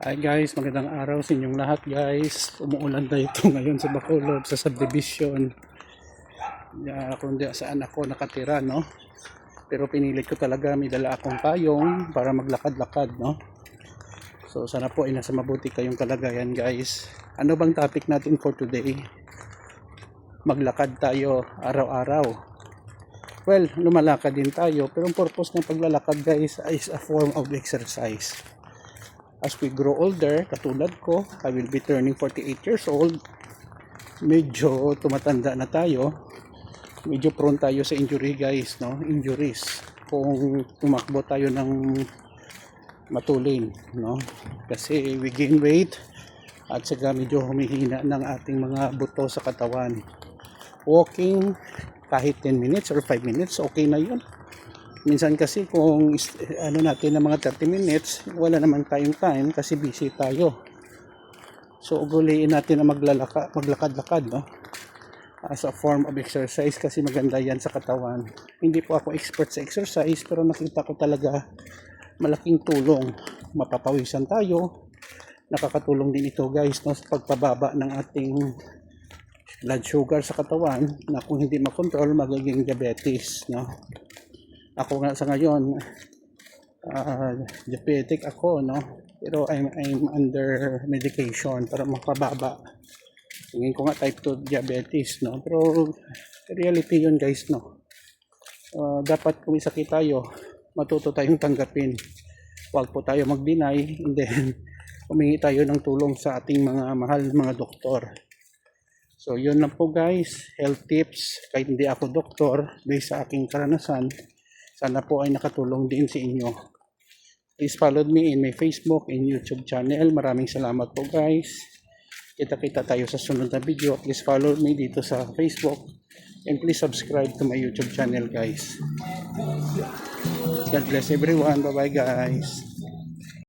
Hi guys, magandang araw sa inyong lahat guys. Umuulan na ito ngayon sa Bacolod sa subdivision. Kung di saan ako nakatira, no? Pero pinilit ko talaga, may dala akong payong para maglakad-lakad, no? So sana po ay nasa mabuti kayong kalagayan guys. Ano bang topic natin for today? Maglakad tayo araw-araw. Well, lumalakad din tayo, pero ang purpose ng paglalakad guys is a form of exercise. As we grow older, katulad ko, I will be turning 48 years old. Medyo tumatanda na tayo. Medyo prone tayo sa injury guys, no? Injuries. Kung tumakbo tayo ng matulin, no? Kasi we gain weight at saka medyo humihina ng ating mga buto sa katawan. Walking kahit 10 minutes or 5 minutes, okay na yun. Minsan kasi kung ano natin ng mga 30 minutes, wala naman tayong time kasi busy tayo. So uguliin natin na maglakad-lakad, no? As a form of exercise kasi maganda yan sa katawan. Hindi po ako expert sa exercise pero nakita ko talaga malaking tulong. Mapapawisan tayo. Nakakatulong din ito guys, no, sa pagpababa ng ating blood sugar sa katawan na kung hindi makontrol magiging diabetes, no? Ako nga sa ngayon diabetic ako, no, pero I'm under medication para mapababa. Tingin ko nga type 2 diabetes, no, pero reality yun guys, no. Dapat kung may sakit tayo matuto tayong tanggapin, huwag po tayo mag-deny and then humingi tayo ng tulong sa ating mga mahal mga doktor. So yun lang po guys, health tips kahit hindi ako doktor, based sa aking karanasan. Sana po ay nakatulong din sa inyo. Please follow me in my Facebook and YouTube channel. Maraming salamat po guys. Kita-kita tayo sa sunod na video. Please follow me dito sa Facebook. And please subscribe to my YouTube channel guys. God bless everyone. Bye bye guys.